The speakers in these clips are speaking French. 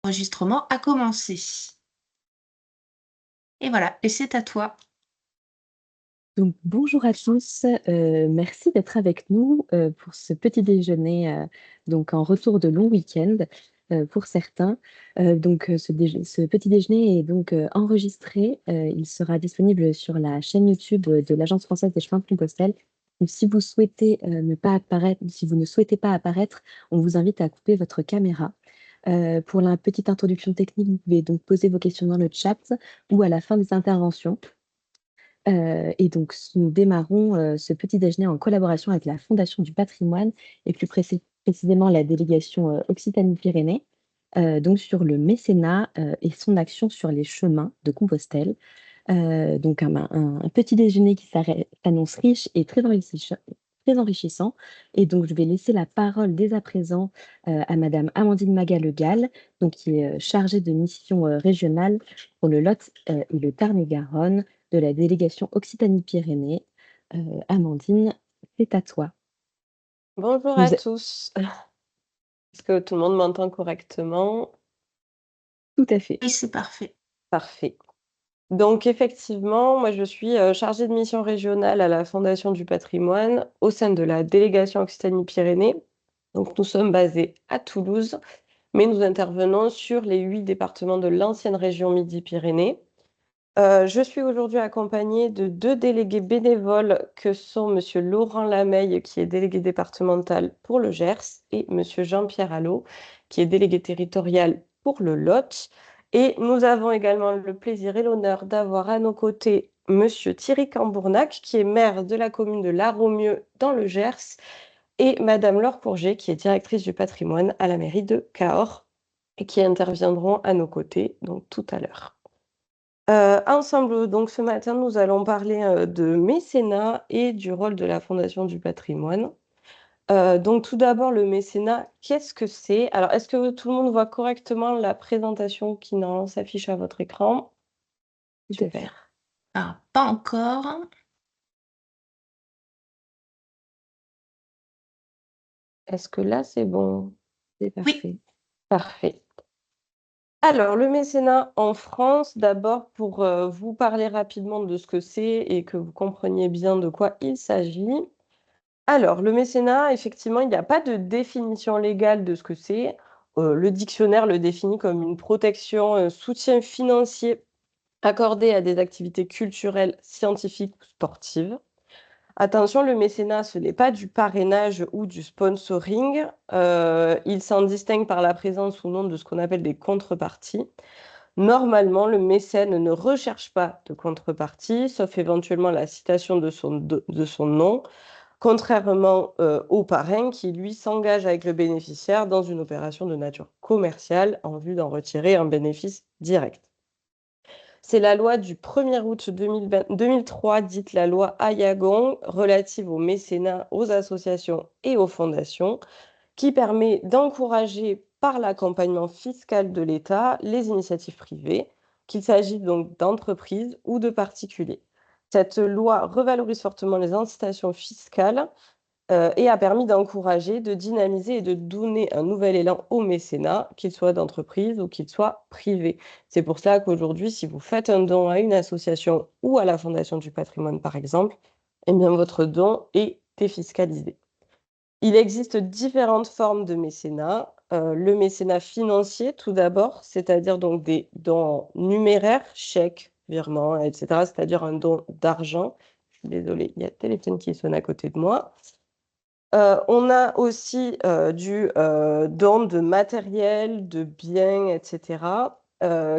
l'enregistrement a commencé. Et voilà, et c'est à toi. Donc, bonjour à tous, merci d'être avec nous pour ce petit déjeuner, donc en retour de long week-end pour certains. Ce petit déjeuner est donc enregistré. Il sera disponible sur la chaîne YouTube de l'Agence française des chemins de Compostelle. Donc, si vous souhaitez ne pas apparaître, si vous ne souhaitez pas apparaître, on vous invite à couper votre caméra. Pour la petite introduction technique, vous pouvez donc poser vos questions dans le chat ou à la fin des interventions. Et donc, nous démarrons ce petit déjeuner en collaboration avec la Fondation du patrimoine et plus précisément la délégation Occitanie-Pyrénées, donc sur le mécénat et son action sur les chemins de Compostelle. Donc, un petit déjeuner qui s'annonce riche et très enrichissant. Et donc, je vais laisser la parole dès à présent à Madame Amandine Maga-Le Gall, donc, qui est chargée de mission régionale pour le Lot et le Tarn-et-Garonne de la délégation Occitanie-Pyrénées. Amandine, c'est à toi. Bonjour à Vous... tous. Est-ce que tout le monde m'entend correctement? Tout à fait. Oui, c'est parfait. Parfait. Donc effectivement, moi je suis chargée de mission régionale à la Fondation du patrimoine au sein de la délégation Occitanie-Pyrénées. Donc nous sommes basés à Toulouse, mais nous intervenons sur les 8 départements de l'ancienne région Midi-Pyrénées. Je suis aujourd'hui accompagnée de 2 délégués bénévoles que sont Monsieur Laurent Lameille, qui est délégué départemental pour le Gers, et Monsieur Jean-Pierre Allot, qui est délégué territorial pour le Lot. Et nous avons également le plaisir et l'honneur d'avoir à nos côtés Monsieur Thierry Cambournac, qui est maire de la commune de Laromieux dans le Gers, et Madame Laure Courget, qui est directrice du patrimoine à la mairie de Cahors, et qui interviendront à nos côtés donc tout à l'heure. Ensemble, donc ce matin, nous allons parler de mécénat et du rôle de la Fondation du patrimoine. Donc tout d'abord, le mécénat, qu'est-ce que c'est? Alors, est-ce que tout le monde voit correctement la présentation qui normalement s'affiche à votre écran? Tout à fait. Super. Alors, pas encore. Est-ce que là, c'est bon? C'est Oui, parfait. Parfait. Alors, le mécénat en France, d'abord pour vous parler rapidement de ce que c'est et que vous compreniez bien de quoi il s'agit. Alors, le mécénat, effectivement, il n'y a pas de définition légale de ce que c'est. Le dictionnaire le définit comme une protection, un soutien financier accordé à des activités culturelles, scientifiques ou sportives. Attention, le mécénat, ce n'est pas du parrainage ou du sponsoring. Il s'en distingue par la présence ou non de ce qu'on appelle des contreparties. Normalement, le mécène ne recherche pas de contrepartie, sauf éventuellement la citation de son nom, contrairement au parrain qui, lui, s'engage avec le bénéficiaire dans une opération de nature commerciale en vue d'en retirer un bénéfice direct. C'est la loi du 1er août 2003, dite la loi Ayagon, relative au mécénat, aux associations et aux fondations, qui permet d'encourager par l'accompagnement fiscal de l'État les initiatives privées, qu'il s'agisse donc d'entreprises ou de particuliers. Cette loi revalorise fortement les incitations fiscales et a permis d'encourager, de dynamiser et de donner un nouvel élan au mécénat, qu'il soit d'entreprise ou qu'il soit privé. C'est pour cela qu'aujourd'hui, si vous faites un don à une association ou à la Fondation du patrimoine, par exemple, eh bien, votre don est défiscalisé. Il existe différentes formes de mécénat. Le mécénat financier, tout d'abord, c'est-à-dire donc des dons numéraires, chèques, virements, etc., c'est-à-dire un don d'argent. Je suis désolée, il y a le téléphone qui sonne à côté de moi. On a aussi du don de matériel, de biens, etc.,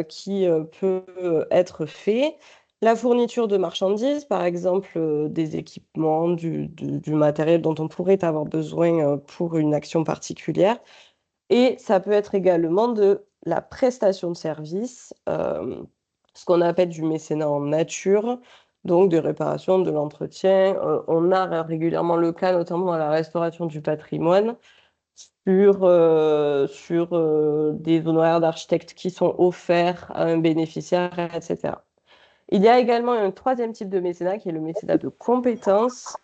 qui peut être fait. La fourniture de marchandises, par exemple des équipements, du matériel dont on pourrait avoir besoin pour une action particulière. Et ça peut être également de la prestation de services, ce qu'on appelle du mécénat en nature, donc de réparation, de l'entretien. On a régulièrement le cas, notamment dans la restauration du patrimoine, sur des honoraires d'architecte qui sont offerts à un bénéficiaire, etc. Il y a également un 3e type de mécénat qui est le mécénat de compétences.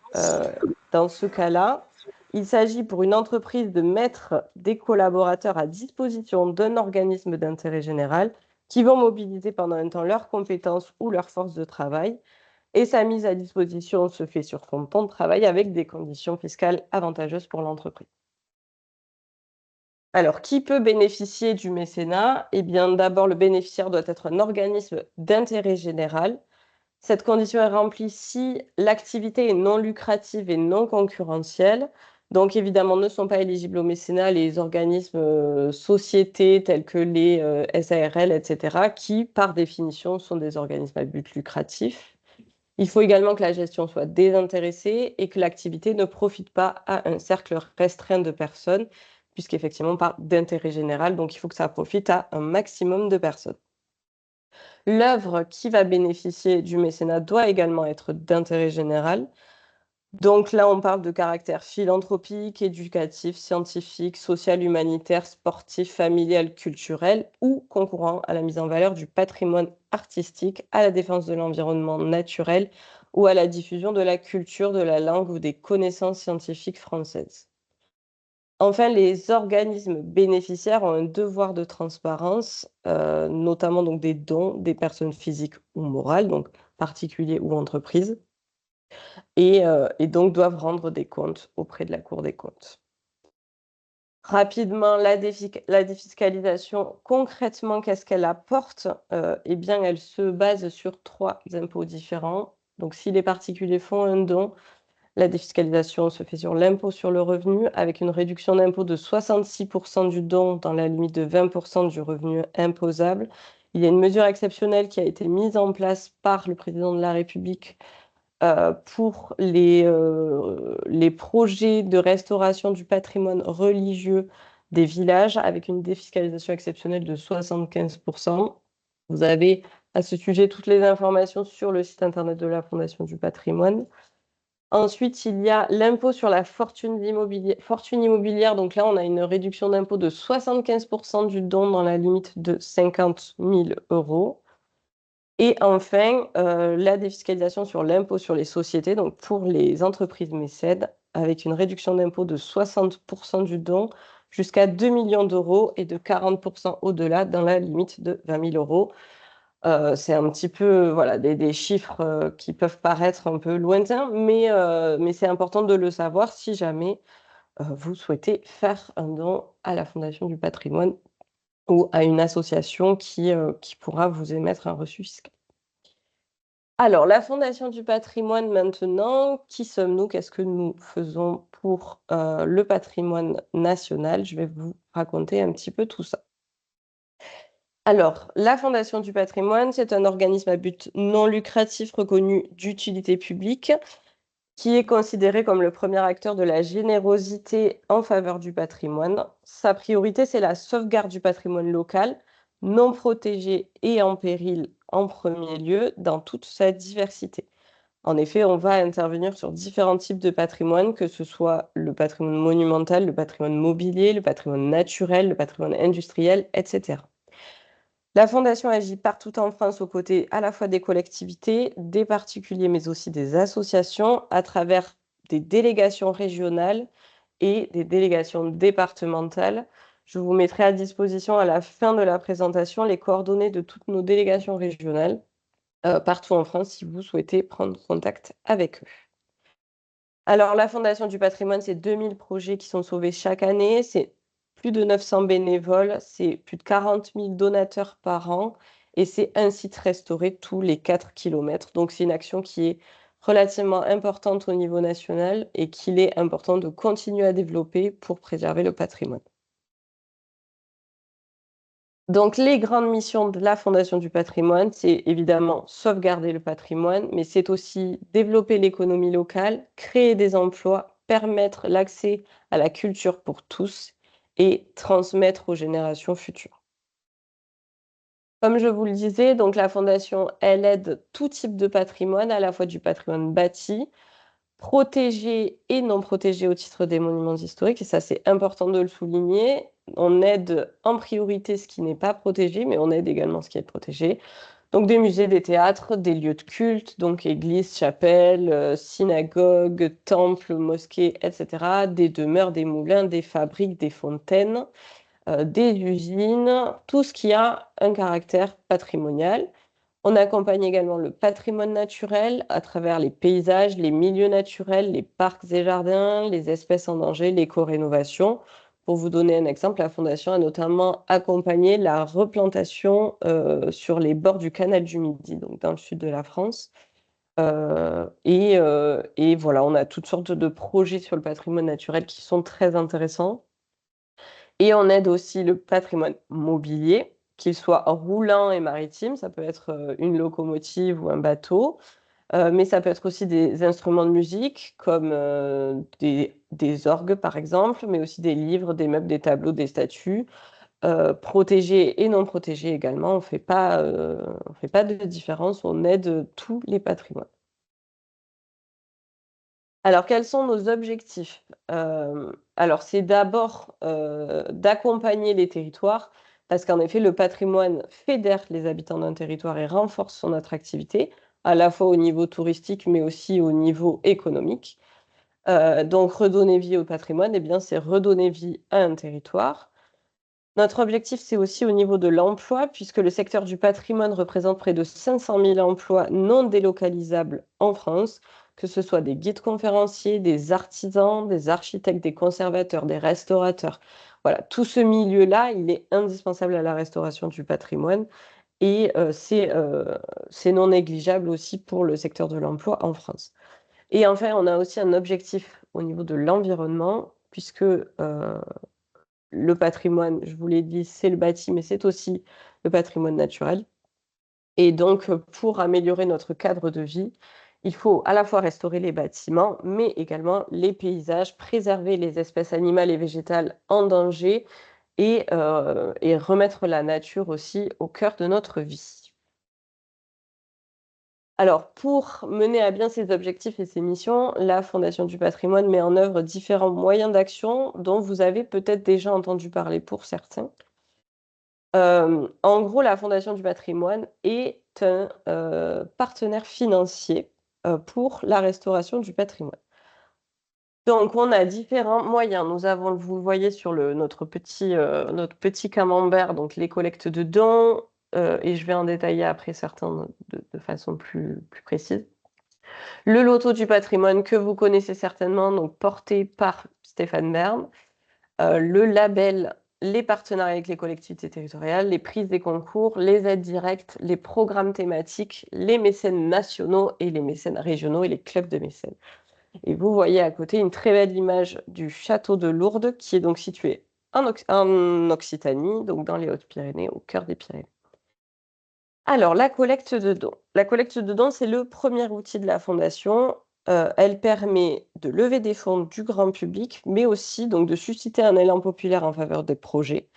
Dans ce cas-là, Il s'agit pour une entreprise de mettre des collaborateurs à disposition d'un organisme d'intérêt général qui vont mobiliser pendant un temps leurs compétences ou leur force de travail. Et sa mise à disposition se fait sur son temps de travail avec des conditions fiscales avantageuses pour l'entreprise. Alors, qui peut bénéficier du mécénat? Eh bien, d'abord, le bénéficiaire doit être un organisme d'intérêt général. Cette condition est remplie si l'activité est non lucrative et non concurrentielle. Donc, évidemment, ne sont pas éligibles au mécénat les organismes sociétés tels que les SARL, etc., qui, par définition, sont des organismes à but lucratif. Il faut également que la gestion soit désintéressée et que l'activité ne profite pas à un cercle restreint de personnes, puisqu'effectivement, on parle d'intérêt général, donc il faut que ça profite à un maximum de personnes. L'œuvre qui va bénéficier du mécénat doit également être d'intérêt général. Donc là, on parle de caractère philanthropique, éducatif, scientifique, social, humanitaire, sportif, familial, culturel ou concourant à la mise en valeur du patrimoine artistique, à la défense de l'environnement naturel ou à la diffusion de la culture, de la langue ou des connaissances scientifiques françaises. Enfin, les organismes bénéficiaires ont un devoir de transparence, notamment donc des dons des personnes physiques ou morales, donc particuliers ou entreprises, et donc doivent rendre des comptes auprès de la Cour des comptes. Rapidement, la défiscalisation, concrètement, qu'est-ce qu'elle apporte? Eh bien, elle se base sur 3 impôts différents. Donc si les particuliers font un don, la défiscalisation se fait sur l'impôt sur le revenu avec une réduction d'impôt de 66% du don dans la limite de 20% du revenu imposable. Il y a une mesure exceptionnelle qui a été mise en place par le président de la République pour les projets de restauration du patrimoine religieux des villages avec une défiscalisation exceptionnelle de 75%. Vous avez à ce sujet toutes les informations sur le site internet de la Fondation du patrimoine. Ensuite, il y a l'impôt sur la fortune immobilière. Donc là, on a une réduction d'impôt de 75% du don dans la limite de 50 000 euros. Et enfin, la défiscalisation sur l'impôt sur les sociétés, donc pour les entreprises mécènes, avec une réduction d'impôt de 60% du don jusqu'à 2 millions d'euros et de 40% au-delà dans la limite de 20 000 euros. C'est un petit peu voilà, des chiffres qui peuvent paraître un peu lointains, mais c'est important de le savoir si jamais vous souhaitez faire un don à la Fondation du patrimoine ou à une association qui pourra vous émettre un reçu fiscal. Alors, la Fondation du patrimoine maintenant, qui sommes-nous? Qu'est-ce que nous faisons pour le patrimoine national? Je vais vous raconter un petit peu tout ça. Alors, la Fondation du patrimoine, c'est un organisme à but non lucratif reconnu d'utilité publique qui est considéré comme le premier acteur de la générosité en faveur du patrimoine. Sa priorité, c'est la sauvegarde du patrimoine local, non protégé et en péril en premier lieu, dans toute sa diversité. En effet, on va intervenir sur différents types de patrimoine, que ce soit le patrimoine monumental, le patrimoine mobilier, le patrimoine naturel, le patrimoine industriel, etc. La Fondation agit partout en France aux côtés à la fois des collectivités, des particuliers, mais aussi des associations, à travers des délégations régionales et des délégations départementales. Je vous mettrai à disposition à la fin de la présentation les coordonnées de toutes nos délégations régionales partout en France si vous souhaitez prendre contact avec eux. Alors, la Fondation du patrimoine, c'est 2000 projets qui sont sauvés chaque année, c'est plus de 900 bénévoles, c'est plus de 40 000 donateurs par an et c'est un site restauré tous les 4 kilomètres. Donc, c'est une action qui est relativement importante au niveau national et qu'il est important de continuer à développer pour préserver le patrimoine. Donc, les grandes missions de la Fondation du patrimoine, c'est évidemment sauvegarder le patrimoine, mais c'est aussi développer l'économie locale, créer des emplois, permettre l'accès à la culture pour tous et transmettre aux générations futures. Comme je vous le disais, donc la Fondation, elle aide tout type de patrimoine, à la fois du patrimoine bâti, protégés et non protégés au titre des monuments historiques, et ça c'est important de le souligner. On aide en priorité ce qui n'est pas protégé, mais on aide également ce qui est protégé. Donc des musées, des théâtres, des lieux de culte, donc églises, chapelles, synagogues, temples, mosquées, etc. Des demeures, des moulins, des fabriques, des fontaines, des usines, tout ce qui a un caractère patrimonial. On accompagne également le patrimoine naturel à travers les paysages, les milieux naturels, les parcs et jardins, les espèces en danger, l'éco-rénovation. Pour vous donner un exemple, la Fondation a notamment accompagné la replantation sur les bords du canal du Midi, donc dans le sud de la France. Et voilà, on a toutes sortes de projets sur le patrimoine naturel qui sont très intéressants. Et on aide aussi le patrimoine mobilier, qu'il soit roulant et maritime, ça peut être une locomotive ou un bateau, mais ça peut être aussi des instruments de musique comme des orgues par exemple, mais aussi des livres, des meubles, des tableaux, des statues, protégés et non protégés également. On fait pas de différence, on aide tous les patrimoines. Alors, quels sont nos objectifs? Alors, c'est d'abord d'accompagner les territoires, parce qu'en effet, le patrimoine fédère les habitants d'un territoire et renforce son attractivité, à la fois au niveau touristique, mais aussi au niveau économique. Donc, redonner vie au patrimoine, eh bien, c'est redonner vie à un territoire. Notre objectif, c'est aussi au niveau de l'emploi, puisque le secteur du patrimoine représente près de 500 000 emplois non délocalisables en France, que ce soit des guides conférenciers, des artisans, des architectes, des conservateurs, des restaurateurs. Voilà, tout ce milieu-là, il est indispensable à la restauration du patrimoine et c'est non négligeable aussi pour le secteur de l'emploi en France. Et enfin, on a aussi un objectif au niveau de l'environnement, puisque le patrimoine, je vous l'ai dit, c'est le bâti, mais c'est aussi le patrimoine naturel. Et donc, pour améliorer notre cadre de vie, il faut à la fois restaurer les bâtiments, mais également les paysages, préserver les espèces animales et végétales en danger et remettre la nature aussi au cœur de notre vie. Alors, pour mener à bien ces objectifs et ces missions, la Fondation du patrimoine met en œuvre différents moyens d'action dont vous avez peut-être déjà entendu parler pour certains. En gros, la Fondation du patrimoine est un partenaire financier pour la restauration du patrimoine. Donc, on a différents moyens. Nous avons, vous le voyez sur notre petit camembert, donc les collectes de dons, et je vais en détailler après certains de façon plus précise. Le loto du patrimoine que vous connaissez certainement, donc porté par Stéphane Bern. Le label, les partenariats avec les collectivités territoriales, les prises des concours, les aides directes, les programmes thématiques, les mécènes nationaux et les mécènes régionaux et les clubs de mécènes. Et vous voyez à côté une très belle image du château de Lourdes qui est donc situé en Occitanie, donc dans les Hautes-Pyrénées, au cœur des Pyrénées. Alors, la collecte de dons. La collecte de dons, c'est le premier outil de la Fondation. Elle permet de lever des fonds du grand public, mais aussi donc, de susciter un élan populaire en faveur des projets.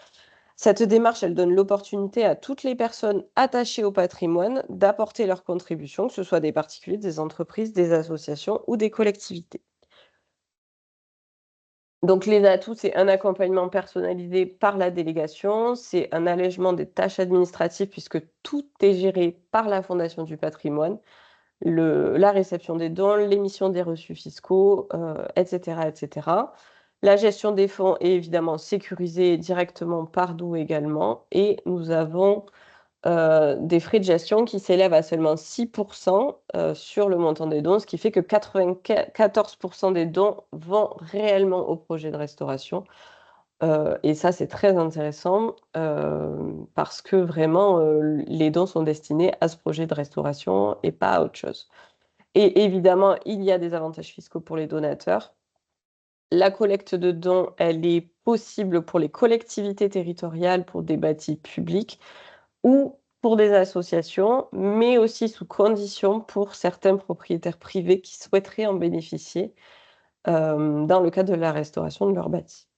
Cette démarche, elle donne l'opportunité à toutes les personnes attachées au patrimoine d'apporter leur contribution, que ce soit des particuliers, des entreprises, des associations ou des collectivités. Donc les atouts, c'est un accompagnement personnalisé par la délégation, c'est un allègement des tâches administratives puisque tout est géré par la Fondation du patrimoine, la réception des dons, l'émission des reçus fiscaux, etc., etc. La gestion des fonds est évidemment sécurisée directement par nous également et nous avons des frais de gestion qui s'élèvent à seulement 6% sur le montant des dons, ce qui fait que 94% des dons vont réellement au projet de restauration. Et ça, c'est très intéressant parce que vraiment, les dons sont destinés à ce projet de restauration et pas à autre chose. Et évidemment, il y a des avantages fiscaux pour les donateurs. La collecte de dons, elle est possible pour les collectivités territoriales, pour des bâtis publics, ou pour des associations, mais aussi sous condition pour certains propriétaires privés qui souhaiteraient en bénéficier dans le cadre de la restauration de leur bâti.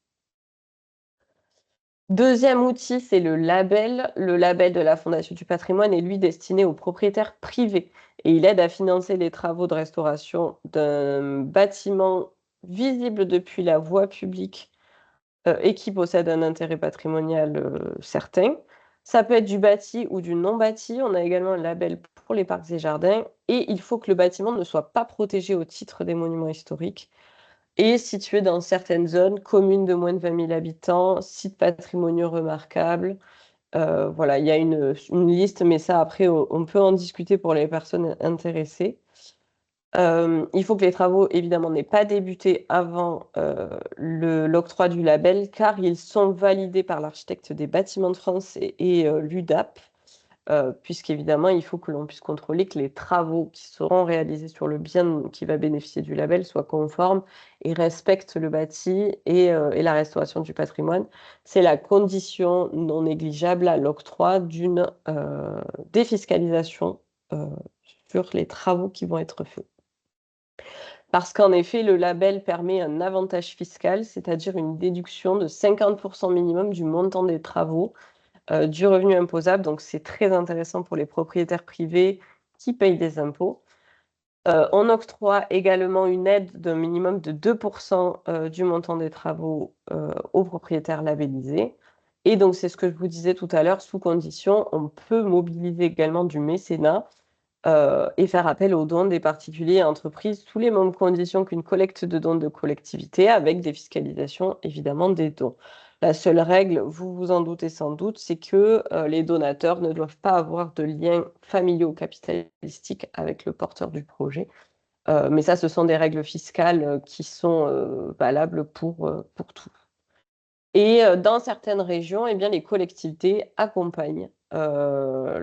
Deuxième outil, c'est le label. Le label de la Fondation du patrimoine est lui destiné aux propriétaires privés et il aide à financer les travaux de restauration d'un bâtiment visible depuis la voie publique et qui possède un intérêt patrimonial certain. Ça peut être du bâti ou du non bâti. On a également un label pour les parcs et jardins. Et il faut que le bâtiment ne soit pas protégé au titre des monuments historiques et situé dans certaines zones, communes de moins de 20 000 habitants, sites patrimoniaux remarquables. Voilà, il y a une liste, mais ça, après, on peut en discuter pour les personnes intéressées. Il faut que les travaux, évidemment, n'aient pas débuté avant l'octroi du label, car ils sont validés par l'architecte des Bâtiments de France et l'UDAP, puisqu'évidemment, il faut que l'on puisse contrôler que les travaux qui seront réalisés sur le bien qui va bénéficier du label soient conformes et respectent le bâti et la restauration du patrimoine. C'est la condition non négligeable à l'octroi d'une défiscalisation sur les travaux qui vont être faits. Parce qu'en effet, le label permet un avantage fiscal, c'est-à-dire une déduction de 50% minimum du montant des travaux, du revenu imposable. Donc, c'est très intéressant pour les propriétaires privés qui payent des impôts. On octroie également une aide d'un minimum de 2% du montant des travaux aux propriétaires labellisés. Et donc, c'est ce que je vous disais tout à l'heure, sous condition, on peut mobiliser également du mécénat et faire appel aux dons des particuliers et entreprises sous les mêmes conditions qu'une collecte de dons de collectivité, avec des fiscalisations évidemment des dons. La seule règle, vous vous en doutez sans doute, c'est que les donateurs ne doivent pas avoir de liens familiaux capitalistiques avec le porteur du projet. Mais ça, ce sont des règles fiscales qui sont valables pour tout. Et dans certaines régions, eh bien, les collectivités accompagnent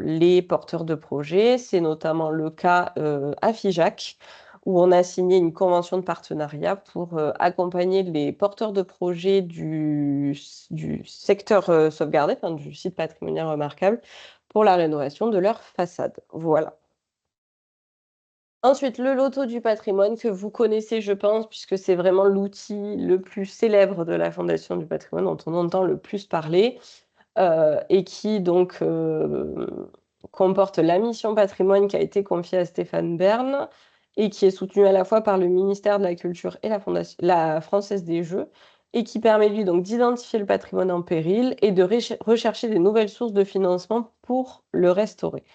les porteurs de projets. C'est notamment le cas à Figeac, où on a signé une convention de partenariat pour accompagner les porteurs de projets du secteur sauvegardé, enfin, du site patrimonial remarquable, pour la rénovation de leur façade. Voilà. Ensuite, le loto du patrimoine que vous connaissez, je pense, puisque c'est vraiment l'outil le plus célèbre de la Fondation du patrimoine, dont on entend le plus parler, et qui donc comporte la mission patrimoine qui a été confiée à Stéphane Bern et qui est soutenue à la fois par le ministère de la Culture et la Française des Jeux, et qui permet lui donc d'identifier le patrimoine en péril et de rechercher des nouvelles sources de financement pour le restaurer.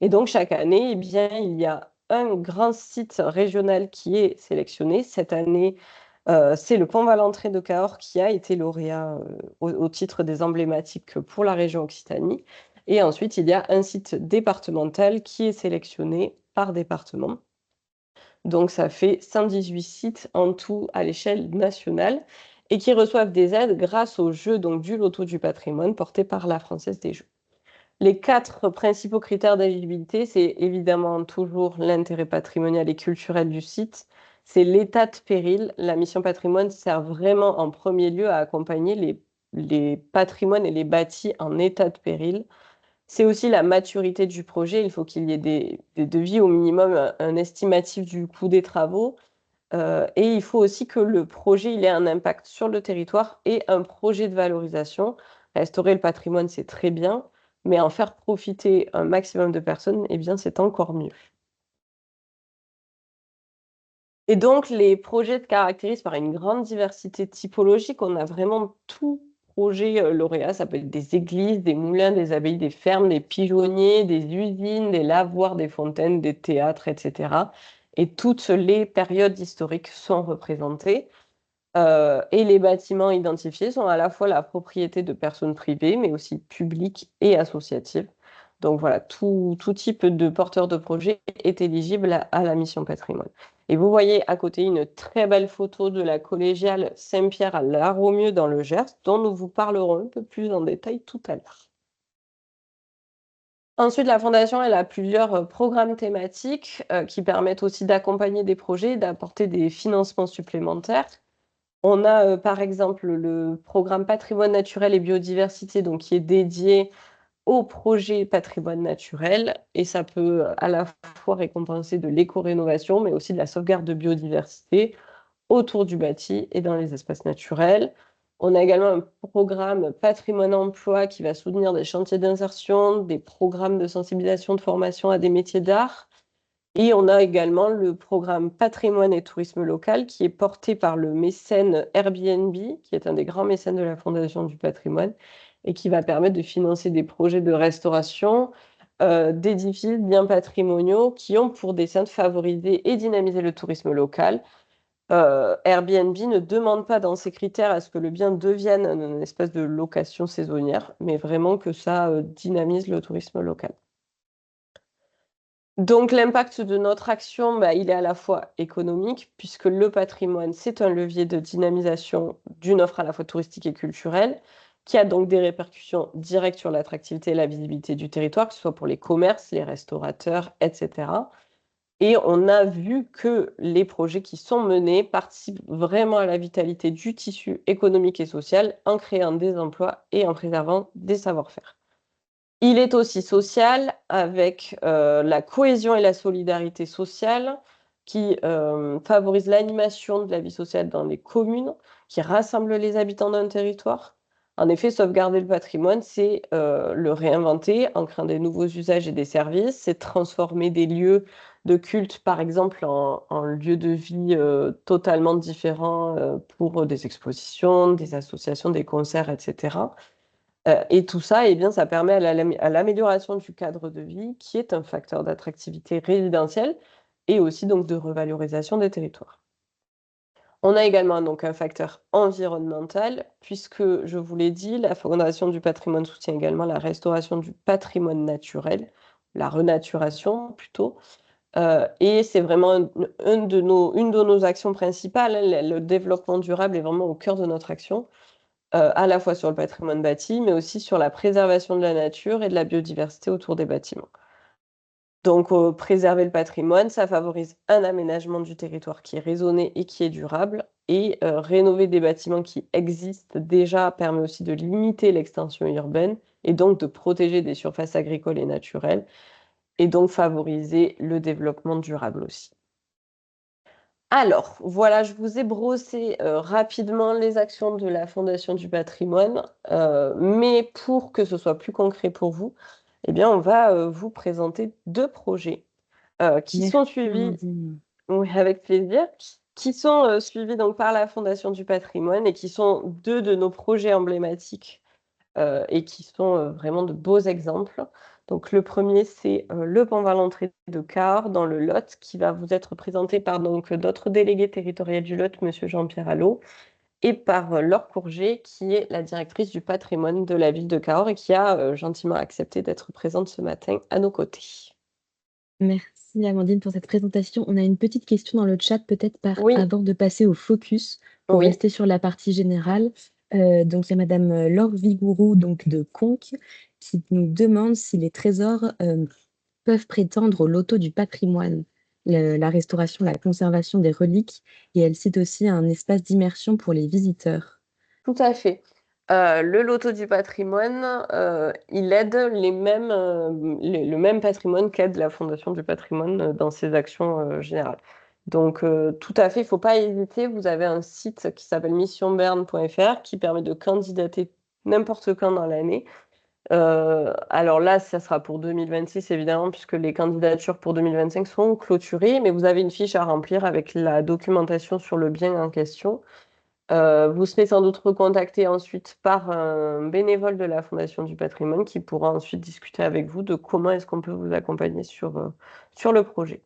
Et donc, chaque année, eh bien, il y a un grand site régional qui est sélectionné. Cette année, c'est le Pont Valentré de Cahors qui a été lauréat au titre des emblématiques pour la région Occitanie. Et ensuite, il y a un site départemental qui est sélectionné par département. Donc, ça fait 118 sites en tout à l'échelle nationale et qui reçoivent des aides grâce au jeu donc, du loto du patrimoine porté par la Française des Jeux. Les 4 principaux critères d'éligibilité, c'est évidemment toujours l'intérêt patrimonial et culturel du site, c'est l'état de péril. La mission patrimoine sert vraiment en premier lieu à accompagner les patrimoines et les bâtis en état de péril. C'est aussi la maturité du projet. Il faut qu'il y ait des devis au minimum, un estimatif du coût des travaux. Et il faut aussi que le projet il ait un impact sur le territoire et un projet de valorisation. Restaurer le patrimoine, c'est très bien, mais en faire profiter un maximum de personnes, eh bien, c'est encore mieux. Et donc, les projets se caractérisent par une grande diversité typologique. On a vraiment tout projet lauréat. Ça peut être des églises, des moulins, des abbayes, des fermes, des pigeonniers, des usines, des lavoirs, des fontaines, des théâtres, etc. Et toutes les périodes historiques sont représentées. Et les bâtiments identifiés sont à la fois la propriété de personnes privées, mais aussi publiques et associatives. Donc voilà, tout type de porteur de projet est éligible à la mission patrimoine. Et vous voyez à côté une très belle photo de la collégiale Saint-Pierre à Larromieux dans le Gers, dont nous vous parlerons un peu plus en détail tout à l'heure. Ensuite, la Fondation elle a plusieurs programmes thématiques qui permettent aussi d'accompagner des projets, d'apporter des financements supplémentaires. On a par exemple le programme Patrimoine naturel et biodiversité, donc qui est dédié au projet patrimoine naturel, et ça peut à la fois récompenser de l'éco-rénovation, mais aussi de la sauvegarde de biodiversité autour du bâti et dans les espaces naturels. On a également un programme Patrimoine emploi qui va soutenir des chantiers d'insertion, des programmes de sensibilisation de formation à des métiers d'art. Et on a également le programme Patrimoine et tourisme local qui est porté par le mécène Airbnb, qui est un des grands mécènes de la Fondation du patrimoine, et qui va permettre de financer des projets de restauration d'édifices bien patrimoniaux qui ont pour dessein de favoriser et dynamiser le tourisme local. Airbnb ne demande pas dans ses critères à ce que le bien devienne une espèce de location saisonnière, mais vraiment que ça dynamise le tourisme local. Donc l'impact de notre action, il est à la fois économique, puisque le patrimoine, c'est un levier de dynamisation d'une offre à la fois touristique et culturelle, qui a donc des répercussions directes sur l'attractivité et la visibilité du territoire, que ce soit pour les commerces, les restaurateurs, etc. Et on a vu que les projets qui sont menés participent vraiment à la vitalité du tissu économique et social en créant des emplois et en préservant des savoir-faire. Il est aussi social avec la cohésion et la solidarité sociale qui favorise l'animation de la vie sociale dans les communes, qui rassemble les habitants d'un territoire. En effet, sauvegarder le patrimoine, c'est le réinventer en créant des nouveaux usages et des services, c'est transformer des lieux de culte, par exemple, en lieux de vie totalement différents pour des expositions, des associations, des concerts, etc. Et tout ça, eh bien, ça permet à l'amélioration du cadre de vie, qui est un facteur d'attractivité résidentielle et aussi donc de revalorisation des territoires. On a également donc un facteur environnemental, puisque, je vous l'ai dit, la Fondation du patrimoine soutient également la restauration du patrimoine naturel, la renaturation plutôt. Et c'est vraiment une de nos actions principales, hein. Le développement durable est vraiment au cœur de notre action. À la fois sur le patrimoine bâti, mais aussi sur la préservation de la nature et de la biodiversité autour des bâtiments. Donc, préserver le patrimoine, ça favorise un aménagement du territoire qui est raisonné et qui est durable. Et rénover des bâtiments qui existent déjà permet aussi de limiter l'extension urbaine et donc de protéger des surfaces agricoles et naturelles et donc favoriser le développement durable aussi. Alors, voilà, je vous ai brossé rapidement les actions de la Fondation du patrimoine, mais pour que ce soit plus concret pour vous, eh bien, on va vous présenter deux projets qui Merci sont suivis, Amandine. oui, avec plaisir, qui sont suivis donc par la Fondation du patrimoine et qui sont deux de nos projets emblématiques et qui sont vraiment de beaux exemples. Donc le premier, c'est le pont Valentré de Cahors dans le Lot, qui va vous être présenté par donc d'autres délégués territoriaux du Lot, monsieur Jean-Pierre Allot, et par Laure Courget, qui est la directrice du patrimoine de la ville de Cahors et qui a gentiment accepté d'être présente ce matin à nos côtés. Merci Amandine pour cette présentation. On a une petite question dans le chat, peut-être Oui, avant de passer au focus, pour oui. rester sur la partie générale. Donc, il y a Madame Laure Vigourou, donc de Conques, qui nous demande si les trésors peuvent prétendre au loto du patrimoine, la restauration, la conservation des reliques, et elle cite aussi un espace d'immersion pour les visiteurs. Tout à fait. Le loto du patrimoine, il aide le même patrimoine qu'aide la Fondation du patrimoine dans ses actions générales. Donc, tout à fait, il ne faut pas hésiter. Vous avez un site qui s'appelle missionberne.fr qui permet de candidater n'importe quand dans l'année. Alors là, ça sera pour 2026, évidemment, puisque les candidatures pour 2025 sont clôturées, mais vous avez une fiche à remplir avec la documentation sur le bien en question. Vous serez sans doute recontacté ensuite par un bénévole de la Fondation du patrimoine qui pourra ensuite discuter avec vous de comment est-ce qu'on peut vous accompagner sur le projet.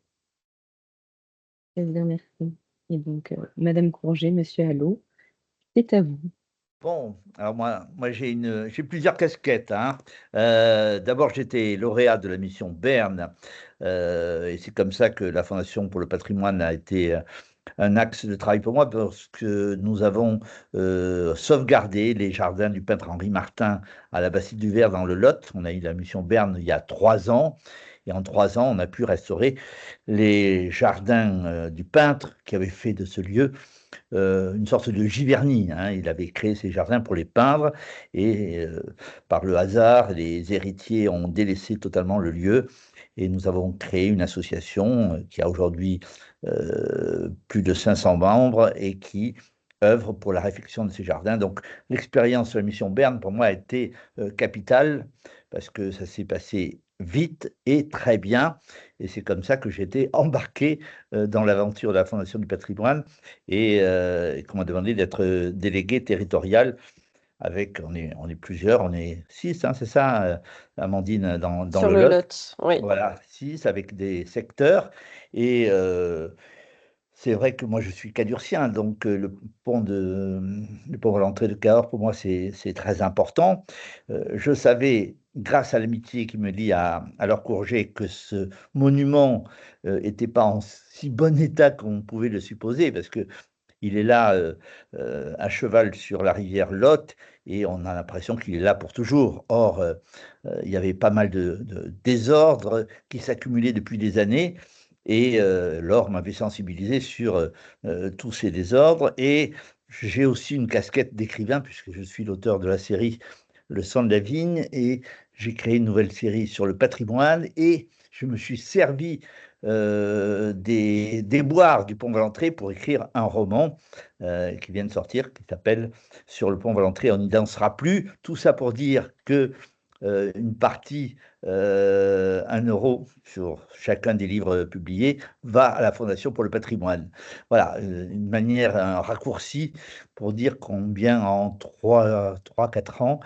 Très bien, merci. Et donc, Madame Courget, Monsieur Allot, c'est à vous. Bon, alors moi j'ai plusieurs casquettes, hein. D'abord, j'étais lauréat de la mission Berne, et c'est comme ça que la Fondation pour le patrimoine a été un axe de travail pour moi, parce que nous avons sauvegardé les jardins du peintre Henri Martin à la Bastide du Ver dans le Lot. On a eu la mission Berne il y a 3 ans, et en 3 ans, on a pu restaurer les jardins du peintre qui avait fait de ce lieu une sorte de Giverny, hein. Il avait créé ces jardins pour les peindre et par le hasard, les héritiers ont délaissé totalement le lieu et nous avons créé une association qui a aujourd'hui plus de 500 membres et qui œuvre pour la réfection de ces jardins. Donc l'expérience de la mission Berne, pour moi, a été capitale parce que ça s'est passé vite et très bien. Et c'est comme ça que j'ai été embarqué dans l'aventure de la Fondation du patrimoine et qu'on m'a demandé d'être délégué territorial on est plusieurs, on est 6, hein, c'est ça, Amandine, dans Sur le le Lot? Lot, oui. Voilà, 6 avec des secteurs et c'est vrai que moi je suis cadurcien, donc le pont à l'entrée de Cahors pour moi c'est très important. Je savais, grâce à l'amitié qui me lie à Laure Courget, que ce monument, était pas en si bon état qu'on pouvait le supposer parce qu'il est là, à cheval sur la rivière Lot et on a l'impression qu'il est là pour toujours. Or, il y avait pas mal de désordres qui s'accumulaient depuis des années et Laure m'avait sensibilisé sur, tous ces désordres et j'ai aussi une casquette d'écrivain puisque je suis l'auteur de la série Le sang de la vigne et j'ai créé une nouvelle série sur le patrimoine et je me suis servi, des déboires du pont Valentré pour écrire un roman, qui vient de sortir, qui s'appelle «Sur le pont Valentré, on n'y dansera plus». Tout ça pour dire que, une partie, 1 € sur chacun des livres publiés va à la Fondation pour le patrimoine. Voilà, une manière, un raccourci pour dire combien en 3-4 ans,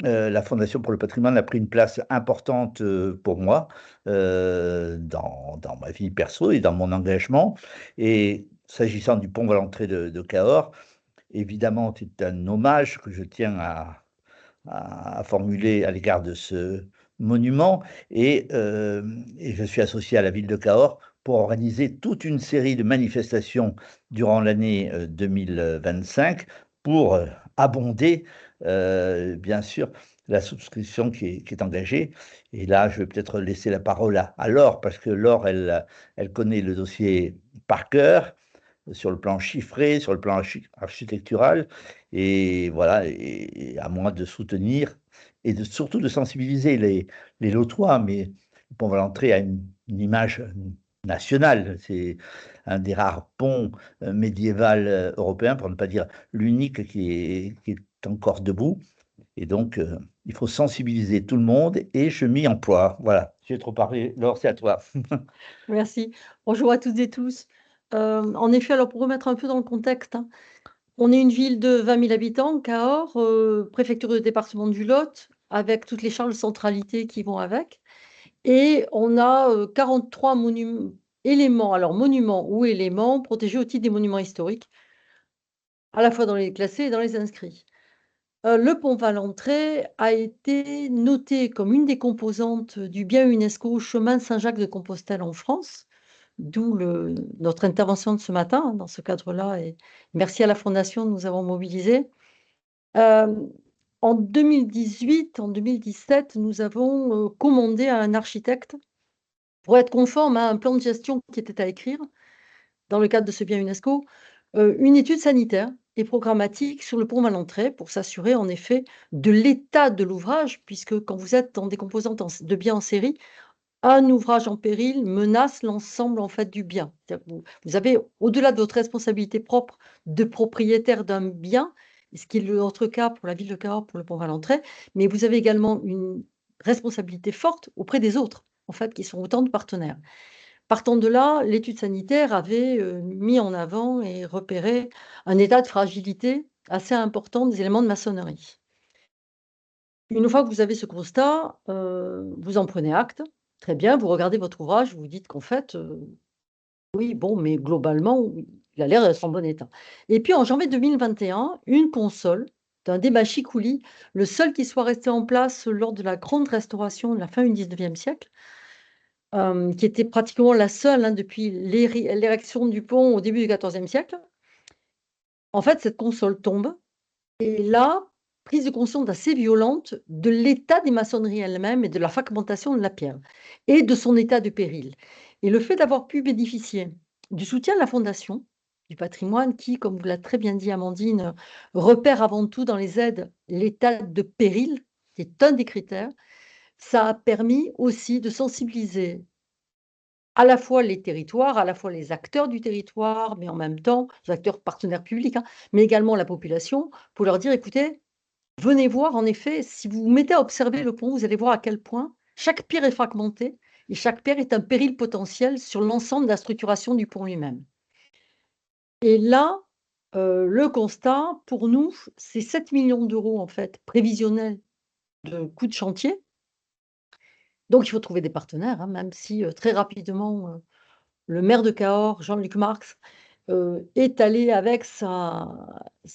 la Fondation pour le patrimoine a pris une place importante, pour moi, dans ma vie perso et dans mon engagement et s'agissant du pont Valentré de Cahors, évidemment, c'est un hommage que je tiens à formuler à l'égard de ce monument et je suis associé à la ville de Cahors pour organiser toute une série de manifestations durant l'année, 2025 pour, abonder, bien sûr, la souscription qui est engagée et là, je vais peut-être laisser la parole à Laure parce que Laure, elle connaît le dossier par cœur sur le plan chiffré, sur le plan architectural et voilà et à moi de soutenir et surtout de sensibiliser les Lotois, mais le pont Valentré a une image, nationale. C'est un des rares ponts, médiéval, européens, pour ne pas dire l'unique qui est encore debout et donc il faut sensibiliser tout le monde et je m'y emploie. Voilà, j'ai trop parlé. Laure, c'est à toi. Merci. Bonjour à toutes et tous. En effet, alors pour remettre un peu dans le contexte, hein, on est une ville de 20 000 habitants, Cahors, préfecture de département du Lot, avec toutes les charges de centralité qui vont avec. Et on a 43 éléments, alors monuments ou éléments protégés au titre des monuments historiques, à la fois dans les classés et dans les inscrits. Le pont Valentré a été noté comme une des composantes du bien UNESCO Chemin de Saint-Jacques de Compostelle en France, d'où notre intervention de ce matin, hein, dans ce cadre-là et merci à la Fondation de nous avoir mobilisés. En 2018, en 2017, nous avons, commandé à un architecte pour être conforme à un plan de gestion qui était à écrire, dans le cadre de ce bien UNESCO, une étude sanitaire et programmatique sur le pont Valentré pour s'assurer en effet de l'état de l'ouvrage, puisque quand vous êtes dans des composantes de biens en série, un ouvrage en péril menace l'ensemble en fait du bien. C'est-à-dire que vous avez, au-delà de votre responsabilité propre de propriétaire d'un bien, ce qui est notre cas pour la ville de Cahors, pour le pont Valentré, mais vous avez également une responsabilité forte auprès des autres, en fait, qui sont autant de partenaires. Partant de là, l'étude sanitaire avait, mis en avant et repéré un état de fragilité assez important des éléments de maçonnerie. Une fois que vous avez ce constat, vous en prenez acte. Très bien, vous regardez votre ouvrage, vous dites qu'en fait, oui, bon, mais globalement, oui, il a l'air d'être en bon état. Et puis en janvier 2021, une console d'un débat Chicouli, le seul qui soit resté en place lors de la grande restauration de la fin du 19e siècle, qui était pratiquement la seule, hein, depuis l'érection du pont au début du XIVe siècle. En fait, cette console tombe et là, prise de conscience assez violente de l'état des maçonneries elles-mêmes et de la fragmentation de la pierre et de son état de péril. Et le fait d'avoir pu bénéficier du soutien de la Fondation du patrimoine qui, comme vous l'a très bien dit Amandine, repère avant tout dans les aides l'état de péril, qui est un des critères, ça a permis aussi de sensibiliser à la fois les territoires, à la fois les acteurs du territoire, mais en même temps, les acteurs partenaires publics, hein, mais également la population, pour leur dire: «Écoutez, venez voir en effet, si vous vous mettez à observer le pont, vous allez voir à quel point chaque pierre est fragmentée et chaque pierre est un péril potentiel sur l'ensemble de la structuration du pont lui-même». Et là, Le constat, pour nous, c'est 7 millions d'euros en fait, prévisionnels de coûts de chantier. Donc il faut trouver des partenaires, hein, même si, très rapidement, le maire de Cahors, Jean-Luc Marx, est allé avec son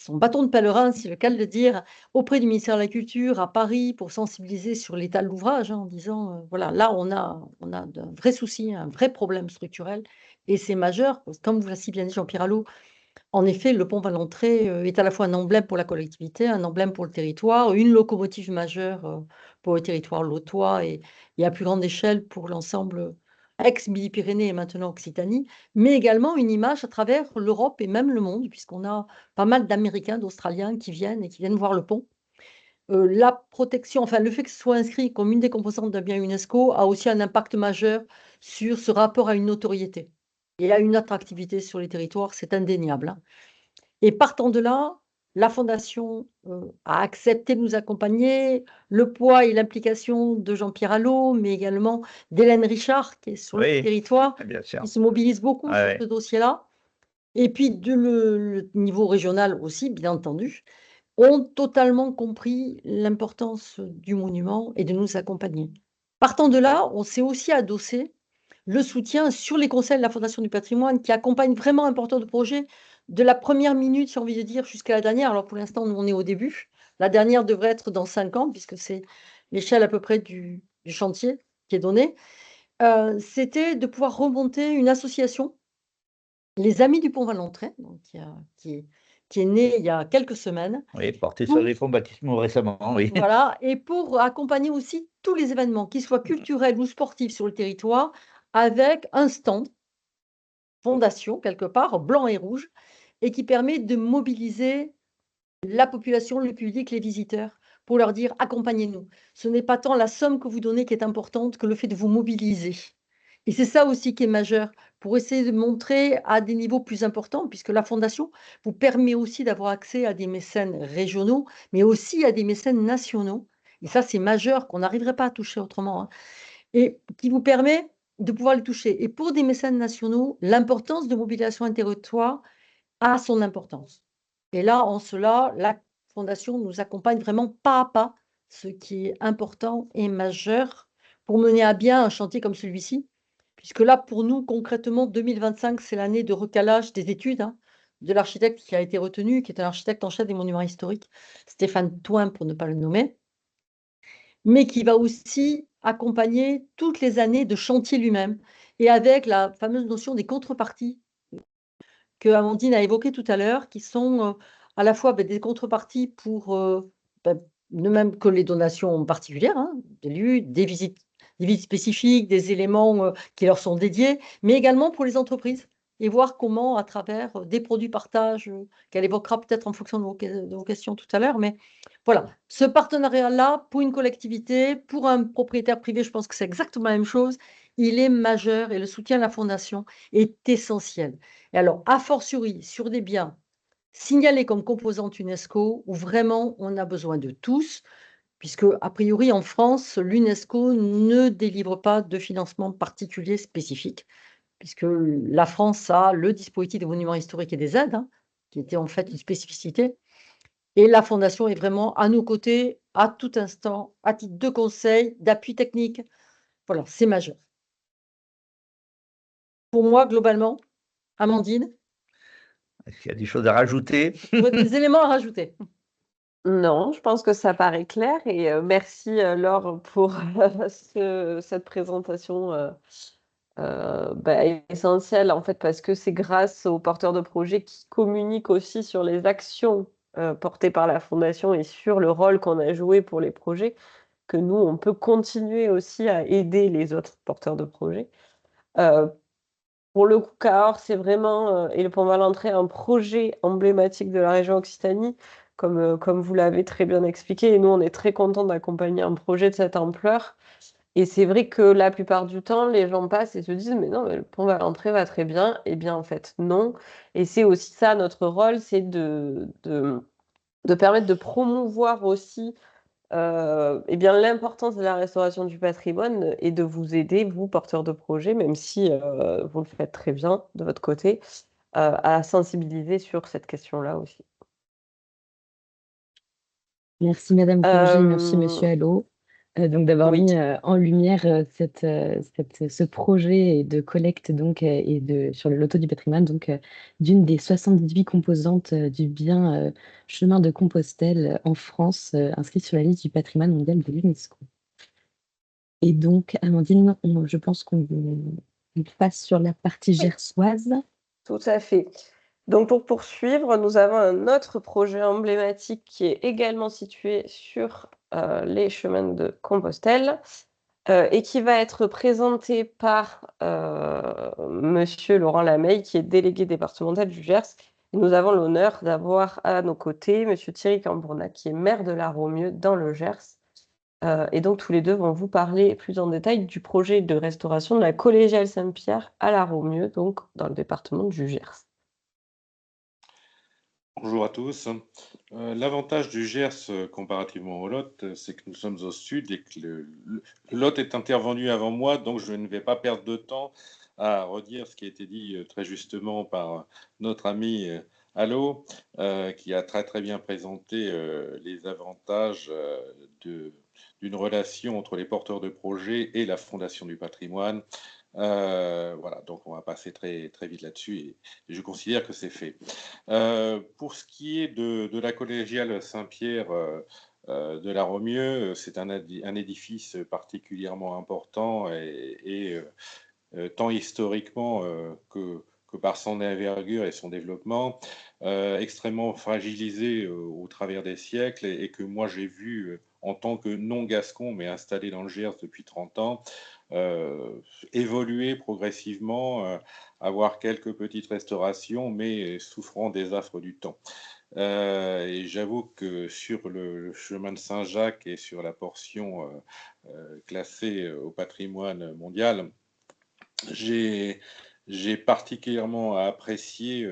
bâton de pèlerin, si c'est le cas de le dire, auprès du ministère de la Culture à Paris pour sensibiliser sur l'état de l'ouvrage, hein, en disant, voilà, là on a de vrais soucis, un vrai problème structurel et c'est majeur. Parce que comme vous l'a si bien dit Jean-Pierre Allot, en effet, le pont Valentré, est à la fois un emblème pour la collectivité, un emblème pour le territoire, une locomotive majeure, pour le territoire lotois et à plus grande échelle pour l'ensemble, ex-Midi-Pyrénées et maintenant Occitanie, mais également une image à travers l'Europe et même le monde, puisqu'on a pas mal d'Américains, d'Australiens qui viennent voir le pont. La protection, enfin le fait que ce soit inscrit comme une des composantes d'un bien UNESCO a aussi un impact majeur sur ce rapport à une notoriété et à une attractivité sur les territoires, c'est indéniable, hein. Et partant de là, la fondation, a accepté de nous accompagner. Le poids et l'implication de Jean-Pierre Allot, mais également d'Hélène Richard qui est sur le Oui, territoire, bien sûr. qui se mobilise beaucoup sur Ouais, ce dossier-là et puis le niveau régional aussi, bien entendu, ont totalement compris l'importance du monument et de nous accompagner. Partant de là, on s'est aussi adossé le soutien sur les conseils de la Fondation du patrimoine qui accompagne vraiment un porteur de projet de la première minute, j'ai envie de dire, jusqu'à la dernière. Alors pour l'instant, nous, on est au début. La dernière devrait être dans 5 ans puisque c'est l'échelle à peu près du chantier qui est donnée. C'était de pouvoir remonter une association, les Amis du Pont Valentré, donc qui est née il y a quelques semaines, oui, porté sur pour les fonds baptismaux récemment, oui. voilà et pour accompagner aussi tous les événements, qu'ils soient culturels ou sportifs sur le territoire, avec un stand fondation quelque part, blanc et rouge et qui permet de mobiliser la population, le public, les visiteurs pour leur dire: «Accompagnez-nous». Ce n'est pas tant la somme que vous donnez qui est importante que le fait de vous mobiliser et c'est ça aussi qui est majeur pour essayer de montrer à des niveaux plus importants puisque la fondation vous permet aussi d'avoir accès à des mécènes régionaux, mais aussi à des mécènes nationaux et ça, c'est majeur qu'on n'arriverait pas à toucher autrement, hein. Et qui vous permet de pouvoir les toucher. Et pour des mécènes nationaux, l'importance de mobilisation un territoire a son importance. Et là, en cela, la Fondation nous accompagne vraiment pas à pas, ce qui est important et majeur pour mener à bien un chantier comme celui-ci. Puisque là, pour nous, concrètement, 2025, c'est l'année de recalage des études, hein, de l'architecte qui a été retenu, qui est un architecte en chef des monuments historiques, Stéphane Toin, pour ne pas le nommer, mais qui va aussi accompagner toutes les années de chantier lui-même et avec la fameuse notion des contreparties que Amandine a évoquées tout à l'heure, qui sont, à la fois, des contreparties pour, bah, ne même que les donations particulières, hein, des visites spécifiques, des éléments, qui leur sont dédiés, mais également pour les entreprises et voir comment à travers, des produits partage, qu'elle évoquera peut-être en fonction de vos questions tout à l'heure, mais voilà. Ce partenariat-là, pour une collectivité, pour un propriétaire privé, je pense que c'est exactement la même chose, il est majeur et le soutien de la fondation est essentiel. Et alors, a fortiori, sur des biens signalés comme composantes UNESCO, où vraiment on a besoin de tous, puisque, a priori, en France, l'UNESCO ne délivre pas de financement particulier spécifique, puisque la France a le dispositif des monuments historiques et des aides, hein, qui était en fait une spécificité. Et la Fondation est vraiment à nos côtés, à tout instant, à titre de conseil, d'appui technique. Voilà, c'est majeur. Pour moi, globalement, Amandine, Est-ce qu'il y a des choses à rajouter? des éléments à rajouter? Non, je pense que ça paraît clair et merci, Laure pour cette présentation, bah, essentielle, en fait, parce que c'est grâce aux porteurs de projets qui communiquent aussi sur les actions, portées par la fondation et sur le rôle qu'on a joué pour les projets, que nous, on peut continuer aussi à aider les autres porteurs de projets. Heu, pour le coup, Cahors, c'est vraiment, et le Pont Valentré, un projet emblématique de la région Occitanie, comme vous l'avez très bien expliqué et nous, on est très contents d'accompagner un projet de cette ampleur et c'est vrai que la plupart du temps, les gens passent et se disent: «Mais non, mais le Pont Valentré va très bien» et bien, en fait, non et c'est aussi ça notre rôle, c'est de permettre de promouvoir aussi et bien, l'importance de la restauration du patrimoine et de vous aider, vous, porteurs de projets, même si, vous le faites très bien de votre côté, à sensibiliser sur cette question-là aussi. Merci Madame Congé, merci Monsieur Allo, donc d'avoir Oui. mis en lumière ce projet de collecte donc sur le loto du patrimoine, donc d'une des 78 composantes du bien chemin de Compostelle en France, inscrit sur la liste du patrimoine mondial de l'UNESCO. Et donc, Amandine, je pense qu'on passe sur la partie gersoise. Tout à fait. Donc, pour poursuivre, nous avons un autre projet emblématique qui est également situé sur les chemins de Compostelle et qui va être présenté par Monsieur Laurent Lameille, qui est délégué départemental du Gers. Et nous avons l'honneur d'avoir à nos côtés Monsieur Thierry Cambournac, qui est maire de la Romieu dans le Gers. Et donc, tous les deux vont vous parler plus en détail du projet de restauration de la collégiale Saint-Pierre à la Romieu, donc dans le département du Gers. Bonjour à tous. L'avantage du Gers comparativement au Lot, c'est que nous sommes au sud et que le Lot est intervenu avant moi, donc je ne vais pas perdre de temps à redire ce qui a été dit très justement par notre ami Allo, qui a très très bien présenté les avantages d'une relation entre les porteurs de projets et la Fondation du patrimoine. Voilà, donc on va passer très, très vite là-dessus et je considère que c'est fait. Pour ce qui est de la collégiale Saint-Pierre de la Romieu, c'est un édifice particulièrement important et tant historiquement que par son envergure et son développement, extrêmement fragilisé au travers des siècles et que moi j'ai vu en tant que non-gascon, mais installé dans le Gers depuis 30 ans, évoluer progressivement, avoir quelques petites restaurations, mais souffrant des affres du temps. Et j'avoue que sur le chemin de Saint-Jacques et sur la portion classée au patrimoine mondial, j'ai particulièrement apprécié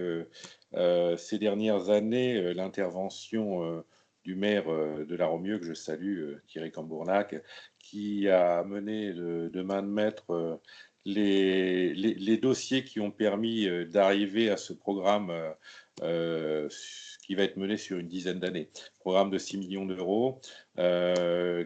ces dernières années l'intervention du maire de la Romieu, que je salue, Thierry Cambournac, qui a mené de main de maître les dossiers qui ont permis d'arriver à ce programme qui va être mené sur une dizaine d'années. Programme de 6 millions d'euros,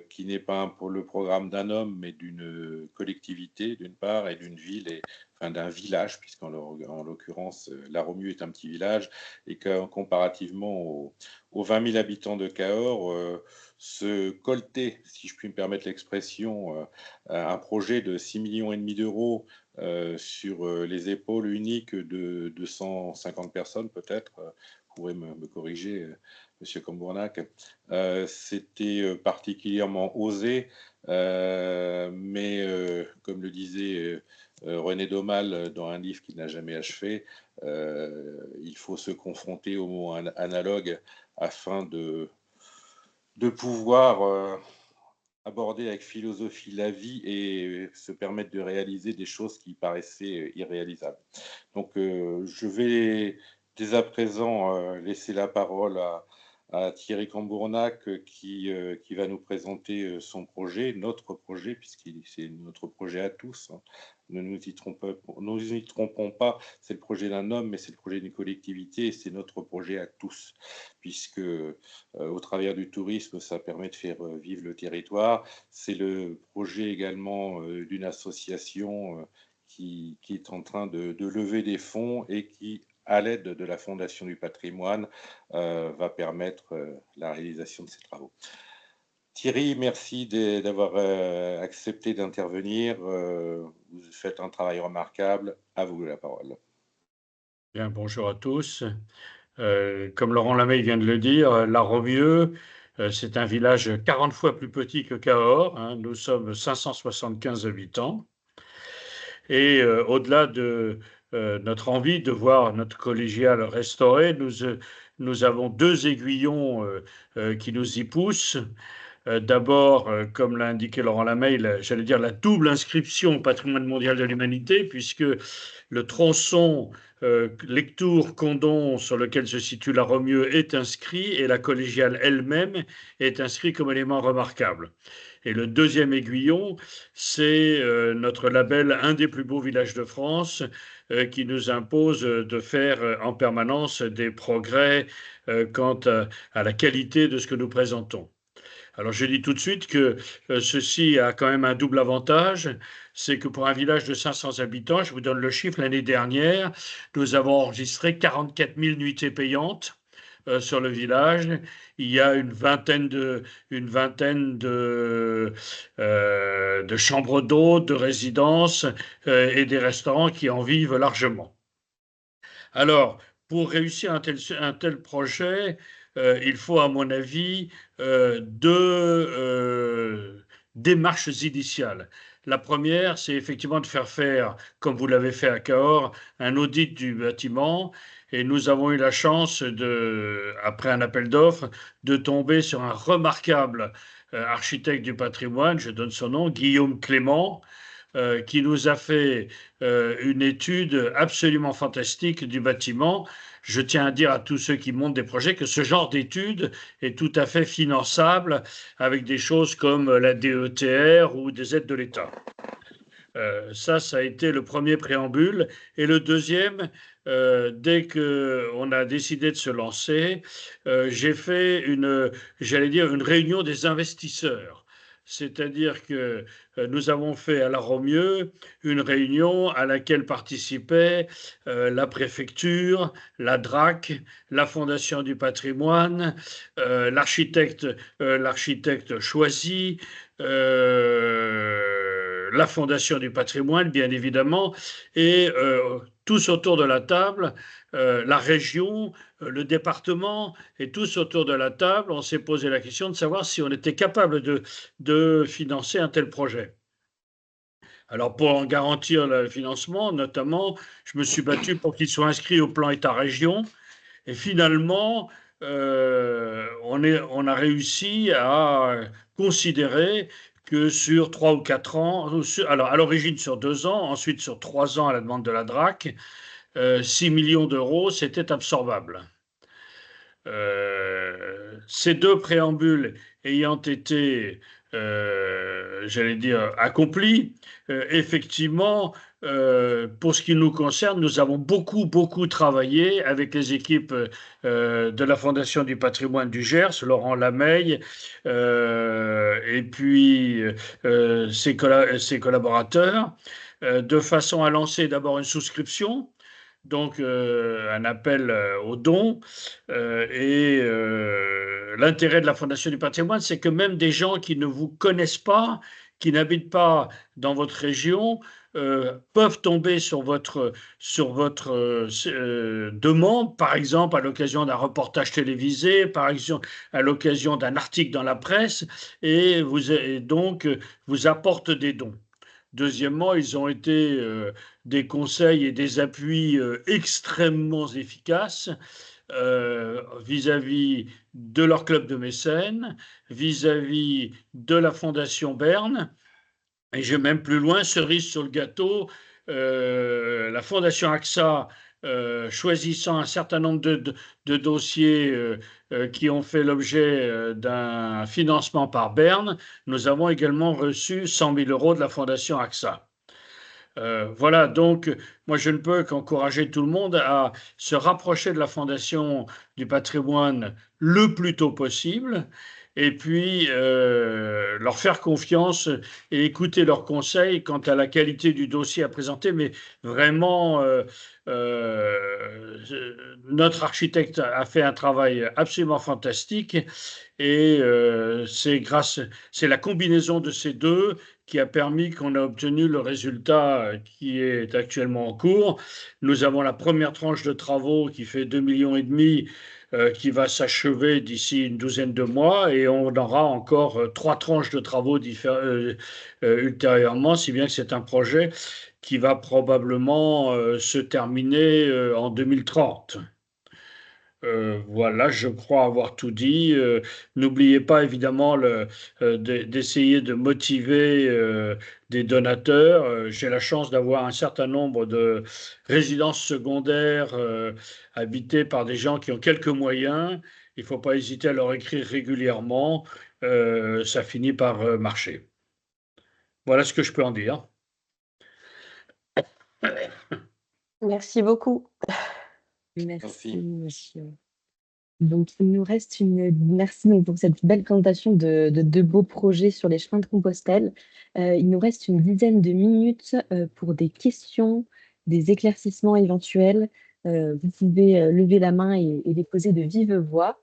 qui n'est pas pour le programme d'un homme, mais d'une collectivité, d'une part, et d'une ville, enfin d'un village, puisqu'en l'occurrence, la Romieu est un petit village, et que comparativement aux 20 000 habitants de Cahors, se colter, si je puis me permettre l'expression, un projet de 6,5 millions d'euros sur les épaules uniques de 250 personnes, peut-être, pourrez me corriger, Monsieur Cambournac, c'était particulièrement osé, mais comme le disait René Daumal dans un livre qu'il n'a jamais achevé, il faut se confronter au mot analogue afin de pouvoir aborder avec philosophie la vie et se permettre de réaliser des choses qui paraissaient irréalisables. Donc je vais dès à présent laisser la parole à Thierry Cambournac qui va nous présenter son projet, notre projet, puisque c'est notre projet à tous. Hein. Ne nous y trompons pas, c'est le projet d'un homme, mais c'est le projet d'une collectivité et c'est notre projet à tous, puisque au travers du tourisme, ça permet de faire vivre le territoire. C'est le projet également d'une association qui est en train de lever des fonds et qui, à l'aide de la Fondation du patrimoine, va permettre la réalisation de ces travaux. Thierry, merci d'avoir accepté d'intervenir. Vous faites un travail remarquable. À vous la parole. Bien, bonjour à tous. Comme Laurent Lameille vient de le dire, la Romieu, c'est un village 40 fois plus petit que Cahors. Hein. Nous sommes 575 habitants. Et au-delà de notre envie de voir notre collégiale restaurée, nous avons deux aiguillons qui nous y poussent. D'abord, comme l'a indiqué Laurent Lameille, j'allais dire la double inscription au patrimoine mondial de l'humanité, puisque le tronçon Lectoure-Condon, sur lequel se situe la Romieux, est inscrit, et la collégiale elle-même est inscrite comme élément remarquable. Et le deuxième aiguillon, c'est notre label Un des plus beaux villages de France, qui nous impose de faire en permanence des progrès quant à la qualité de ce que nous présentons. Alors je dis tout de suite que ceci a quand même un double avantage, c'est que pour un village de 500 habitants, je vous donne le chiffre, l'année dernière, nous avons enregistré 44 000 nuitées payantes sur le village. Il y a une vingtaine de chambres d'hôtes, de résidences et des restaurants qui en vivent largement. Alors, pour réussir un tel projet, il faut, à mon avis, deux démarches initiales. La première, c'est effectivement de faire, comme vous l'avez fait à Cahors, un audit du bâtiment. Et nous avons eu la chance, après un appel d'offres, de tomber sur un remarquable architecte du patrimoine, je donne son nom, Guillaume Clément, qui nous a fait une étude absolument fantastique du bâtiment. Je tiens à dire à tous ceux qui montent des projets que ce genre d'étude est tout à fait finançable avec des choses comme la DETR ou des aides de l'État. Ça a été le premier préambule. Et le deuxième, dès qu'on a décidé de se lancer, j'ai fait une réunion des investisseurs. C'est-à-dire que nous avons fait à la Romieux une réunion à laquelle participaient la préfecture, la DRAC, la Fondation du patrimoine, l'architecte choisi, la Fondation du patrimoine, bien évidemment, et tous autour de la table, la région, le département, et tous autour de la table, on s'est posé la question de savoir si on était capable de financer un tel projet. Alors, pour en garantir le financement, notamment, je me suis battu pour qu'il soit inscrit au plan État-région. Et finalement, on a réussi à considérer que sur 3 ou 4 ans, alors à l'origine sur 2 ans, ensuite sur 3 ans à la demande de la DRAC, 6 millions d'euros, c'était absorbable. Ces deux préambules ayant été, j'allais dire, accomplis, effectivement, pour ce qui nous concerne, nous avons beaucoup travaillé avec les équipes de la Fondation du patrimoine du Gers, Laurent Lameille, et puis ses collaborateurs, de façon à lancer d'abord une souscription, donc un appel aux dons. Et l'intérêt de la Fondation du patrimoine, c'est que même des gens qui ne vous connaissent pas, qui n'habitent pas dans votre région, peuvent tomber sur votre demande, par exemple à l'occasion d'un reportage télévisé, par exemple à l'occasion d'un article dans la presse, et donc vous apportent des dons. Deuxièmement, ils ont été des conseils et des appuis extrêmement efficaces vis-à-vis de leur club de mécènes, vis-à-vis de la Fondation Bern. Et j'ai même plus loin, cerise sur le gâteau, la Fondation AXA, choisissant un certain nombre de dossiers qui ont fait l'objet d'un financement par Bern, nous avons également reçu 100 000 euros de la Fondation AXA. Voilà, donc moi je ne peux qu'encourager tout le monde à se rapprocher de la Fondation du patrimoine le plus tôt possible, et puis leur faire confiance et écouter leurs conseils quant à la qualité du dossier à présenter. Mais vraiment, notre architecte a fait un travail absolument fantastique, et c'est la combinaison de ces deux qui a permis qu'on a obtenu le résultat qui est actuellement en cours. Nous avons la première tranche de travaux qui fait 2,5 millions, qui va s'achever d'ici une douzaine de mois, et on aura encore 3 tranches de travaux ultérieurement, si bien que c'est un projet qui va probablement se terminer en 2030. Voilà, je crois avoir tout dit. N'oubliez pas évidemment d'essayer de motiver des donateurs. J'ai la chance d'avoir un certain nombre de résidences secondaires habitées par des gens qui ont quelques moyens. Il ne faut pas hésiter à leur écrire régulièrement. Ça finit par marcher. Voilà ce que je peux en dire. Merci beaucoup. Merci, Merci. monsieur. Donc, il nous reste merci donc, pour cette belle présentation de beaux projets sur les chemins de Compostelle. Il nous reste une dizaine de minutes pour des questions, des éclaircissements éventuels. Vous pouvez lever la main et les poser de vive voix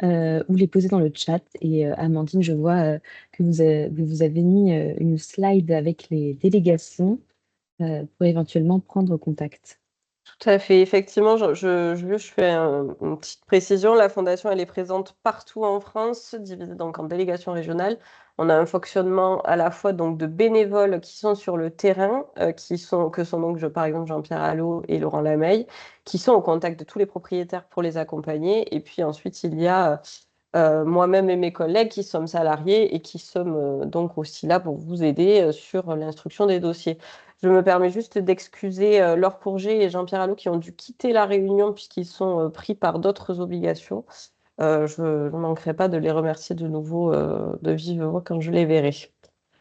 ou les poser dans le chat. Et Amandine, je vois que vous avez mis une slide avec les délégations pour éventuellement prendre contact. Tout à fait. Effectivement, je fais une petite précision. La fondation, elle est présente partout en France, divisée donc en délégations régionales. On a un fonctionnement à la fois donc de bénévoles qui sont sur le terrain, que sont donc par exemple Jean-Pierre Allot et Laurent Lameille, qui sont au contact de tous les propriétaires pour les accompagner. Et puis ensuite, il y a moi-même et mes collègues qui sommes salariés et qui sommes donc aussi là pour vous aider sur l'instruction des dossiers. Je me permets juste d'excuser Laure Courget et Jean-Pierre Allot qui ont dû quitter la réunion puisqu'ils sont pris par d'autres obligations. Je ne manquerai pas de les remercier de nouveau de vive voix quand je les verrai.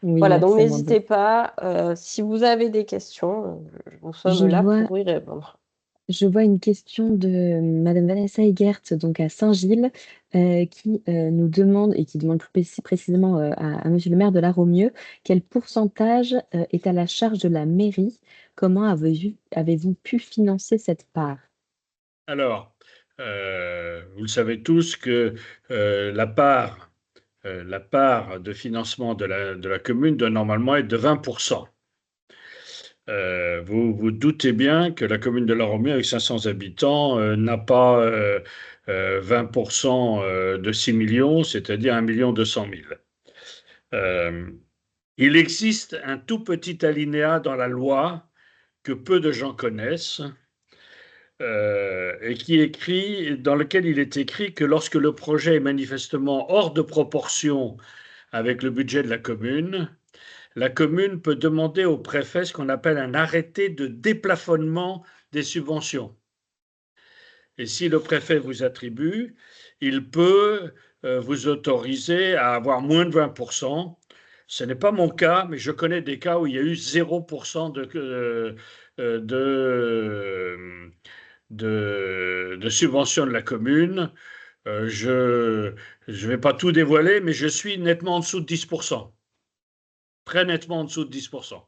Oui, Voilà, donc merci, Amandine. n'hésitez pas, si vous avez des questions, nous Je sommes là vois, pour y répondre. je vois une question de Madame Vanessa Egert, donc à Saint-Gilles, qui nous demande, et qui demande plus précisément à Monsieur le maire de la Romieux, quel pourcentage est à la charge de la mairie? Comment avez-vous pu financer cette part? Alors, vous le savez tous que la part de financement de la commune doit normalement être de 20%. Vous vous doutez bien que la commune de La Romée, avec 500 habitants, n'a pas 20% de 6 millions, c'est-à-dire 1 200 000. Il existe un tout petit alinéa dans la loi que peu de gens connaissent, et dans lequel il est écrit que lorsque le projet est manifestement hors de proportion avec le budget de la commune peut demander au préfet ce qu'on appelle un arrêté de déplafonnement des subventions. Et si le préfet vous attribue, il peut vous autoriser à avoir moins de 20%. Ce n'est pas mon cas, mais je connais des cas où il y a eu 0% de subvention de la commune. Je ne vais pas tout dévoiler, mais je suis nettement en dessous de 10%. Très nettement en dessous de 10%.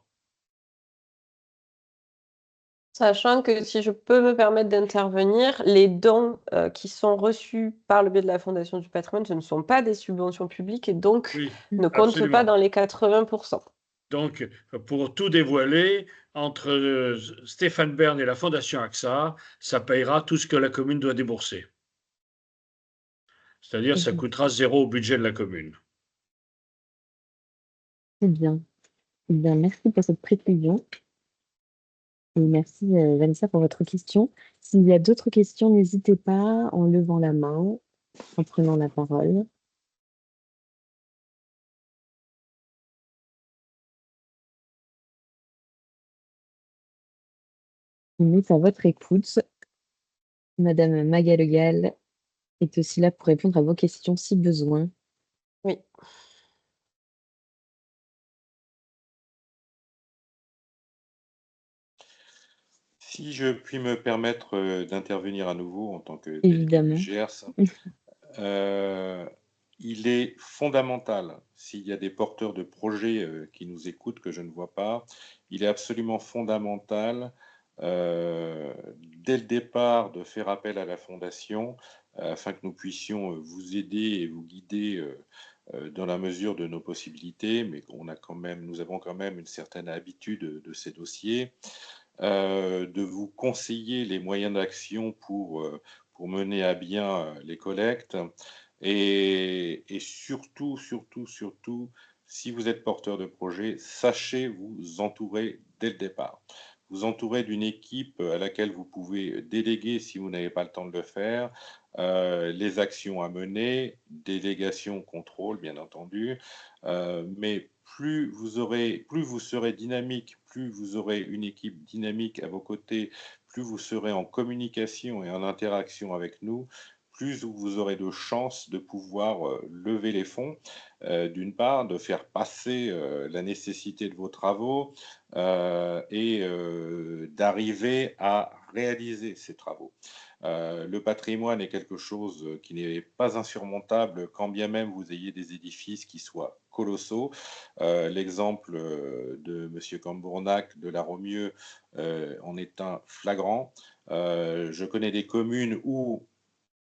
Sachant que si je peux me permettre d'intervenir, les dons qui sont reçus par le biais de la Fondation du patrimoine, ce ne sont pas des subventions publiques et donc Oui, ne comptent pas absolument. dans les 80%. Donc, pour tout dévoiler, entre Stéphane Bern et la Fondation AXA, ça payera tout ce que la commune doit débourser. C'est-à-dire, ça coûtera 0 au budget de la commune. C'est bien. Eh bien, merci pour cette précision. Et merci Vanessa pour votre question. S'il y a d'autres questions, n'hésitez pas en levant la main, en prenant la parole. On est à votre écoute. Madame Magalegal est aussi là pour répondre à vos questions si besoin. Oui. Si je puis me permettre d'intervenir à nouveau en tant que délégué Évidemment. du Gers, il est fondamental, s'il y a des porteurs de projets qui nous écoutent, que je ne vois pas, il est absolument fondamental, dès le départ, de faire appel à la Fondation afin que nous puissions vous aider et vous guider dans la mesure de nos possibilités, mais nous avons quand même une certaine habitude de ces dossiers. De vous conseiller les moyens d'action pour mener à bien les collectes. Et surtout, si vous êtes porteur de projet, sachez vous entourer dès le départ. Vous entourer d'une équipe à laquelle vous pouvez déléguer si vous n'avez pas le temps de le faire, les actions à mener, délégation, contrôle, bien entendu, mais plus vous serez dynamique, plus vous aurez une équipe dynamique à vos côtés, plus vous serez en communication et en interaction avec nous, plus vous aurez de chances de pouvoir lever les fonds, d'une part, de faire passer la nécessité de vos travaux et d'arriver à réaliser ces travaux. Le patrimoine est quelque chose qui n'est pas insurmontable, quand bien même vous ayez des édifices qui soient colossaux. L'exemple de M. Cambournac de la Romieux en est un flagrant. Je connais des communes où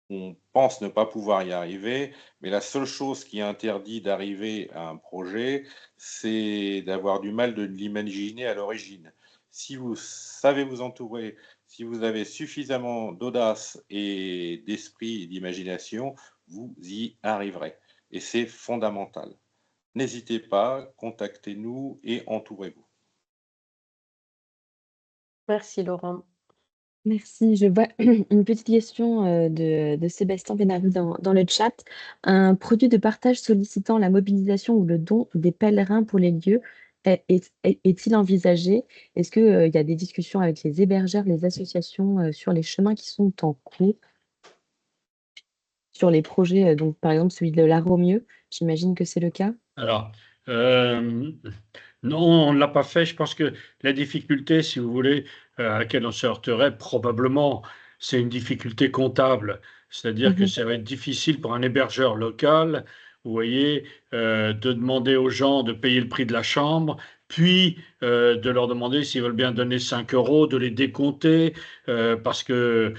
on pense ne pas pouvoir y arriver, mais la seule chose qui interdit d'arriver à un projet, c'est d'avoir du mal de l'imaginer à l'origine. Si vous savez vous entourer, si vous avez suffisamment d'audace et d'esprit et d'imagination, vous y arriverez. Et c'est fondamental. N'hésitez pas, contactez-nous et entourez-vous. Merci Laurent. Merci. Je vois une petite question de Sébastien Benary dans le chat. Un produit de partage sollicitant la mobilisation ou le don des pèlerins pour les lieux est-il envisagé? Est-ce qu'il y a des discussions avec les hébergeurs, les associations sur les chemins qui sont en cours, sur les projets, donc par exemple celui de la Romieux? J'imagine que c'est le cas. Alors, non, on ne l'a pas fait. Je pense que la difficulté, si vous voulez, à laquelle on se heurterait probablement, c'est une difficulté comptable. C'est-à-dire que ça va être difficile pour un hébergeur local, vous voyez, de demander aux gens de payer le prix de la chambre, puis de leur demander s'ils veulent bien donner 5 euros, de les décompter, parce que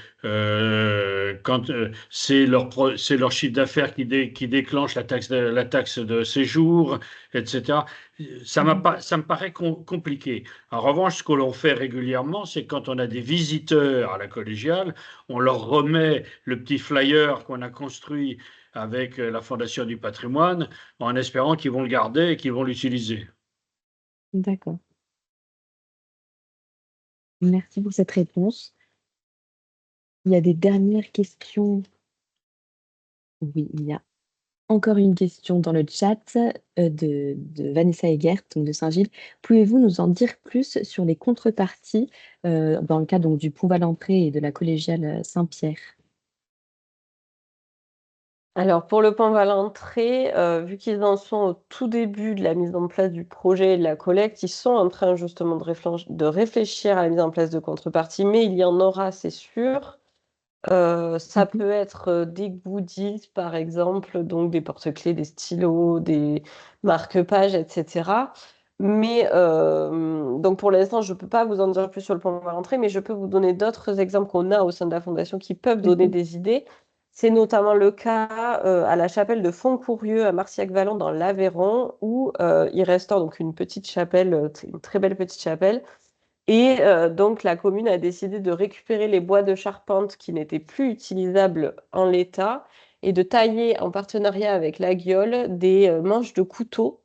c'est leur chiffre d'affaires qui déclenche la taxe de séjour, etc. Ça me paraît compliqué. En revanche, ce que l'on fait régulièrement, c'est quand on a des visiteurs à la collégiale, on leur remet le petit flyer qu'on a construit avec la Fondation du patrimoine, en espérant qu'ils vont le garder et qu'ils vont l'utiliser. D'accord. Merci pour cette réponse. Il y a des dernières questions. Oui, il y a encore une question dans le chat de Vanessa Egert, donc de Saint-Gilles. Pouvez-vous nous en dire plus sur les contreparties dans le cas donc, du Pont Valentré et de la collégiale Saint-Pierre? Alors pour le Pont Valentré, vu qu'ils en sont au tout début de la mise en place du projet et de la collecte, ils sont en train justement de réfléchir à la mise en place de contreparties, mais il y en aura, c'est sûr. Ça peut être des goodies, par exemple, donc des porte-clés, des stylos, des marque-pages, etc. Mais donc pour l'instant, je ne peux pas vous en dire plus sur le Pont Valentré, mais je peux vous donner d'autres exemples qu'on a au sein de la Fondation qui peuvent donner des idées. C'est notamment le cas à la chapelle de Fontcourieux à Marciac-Vallon dans l'Aveyron, où il restaure donc une petite chapelle, une très belle petite chapelle. Et donc la commune a décidé de récupérer les bois de charpente qui n'étaient plus utilisables en l'état et de tailler en partenariat avec la Guiole des manches de couteau,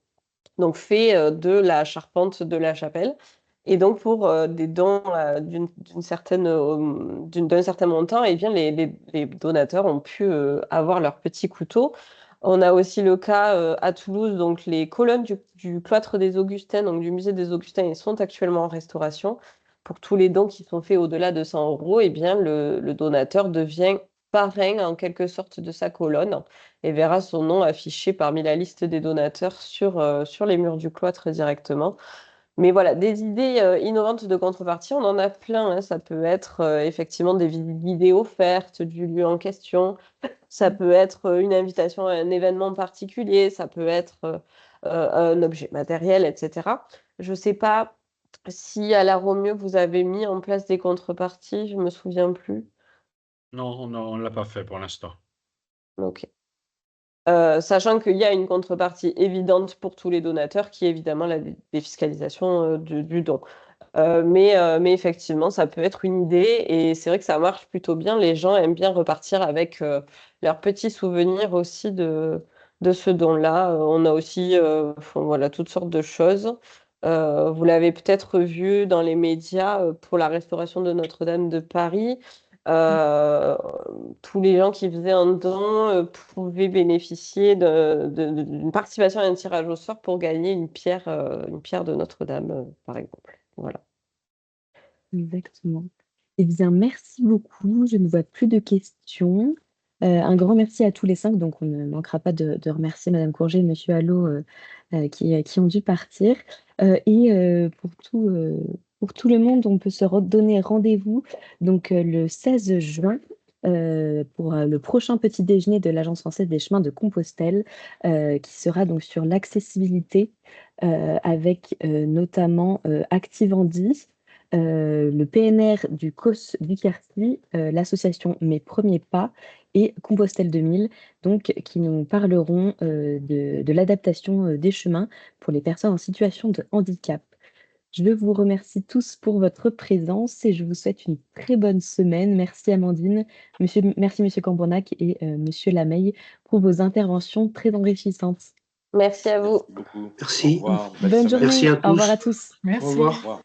donc faits de la charpente de la chapelle. Et donc pour des dons d'un certain montant, eh bien, les donateurs ont pu avoir leurs petits couteaux. On a aussi le cas à Toulouse, donc les colonnes du cloître des Augustins, donc du musée des Augustins, ils sont actuellement en restauration. Pour tous les dons qui sont faits au-delà de 100 euros, eh bien, le donateur devient parrain en quelque sorte de sa colonne et verra son nom affiché parmi la liste des donateurs sur les murs du cloître directement. Mais voilà, des idées innovantes de contrepartie, on en a plein, hein. Ça peut être effectivement des vidéos offertes du lieu en question, ça peut être une invitation à un événement particulier, ça peut être un objet matériel, etc. Je ne sais pas si à la Romieux, vous avez mis en place des contreparties, je ne me souviens plus. Non, on ne l'a pas fait pour l'instant. Ok. Sachant qu'il y a une contrepartie évidente pour tous les donateurs, qui est évidemment la défiscalisation du don. Mais effectivement, ça peut être une idée et c'est vrai que ça marche plutôt bien. Les gens aiment bien repartir avec leurs petits souvenirs aussi de ce don-là. On a aussi voilà, toutes sortes de choses. Vous l'avez peut-être vu dans les médias pour la restauration de Notre-Dame de Paris. Tous les gens qui faisaient un don pouvaient bénéficier d'une participation à un tirage au sort pour gagner une pierre de Notre-Dame, par exemple. Voilà. Exactement. Eh bien, merci beaucoup. Je ne vois plus de questions. Un grand merci à tous les 5. Donc, on ne manquera pas de remercier Madame Courget et Monsieur Allot qui ont dû partir. Pour tout le monde, on peut se donner rendez-vous donc le 16 juin pour le prochain petit déjeuner de l'Agence française des chemins de Compostelle qui sera donc sur l'accessibilité avec notamment Activandi, le PNR du COS du Quercy, l'association Mes Premiers Pas et Compostelle 2000, donc qui nous parleront de l'adaptation des chemins pour les personnes en situation de handicap. Je vous remercie tous pour votre présence et je vous souhaite une très bonne semaine. Merci Amandine, merci Monsieur Cambonnac et Monsieur Lameille pour vos interventions très enrichissantes. Merci à vous. Merci beaucoup. Merci. Au revoir. Bonne journée. Merci à Au revoir à tous. tous. Merci. Au revoir.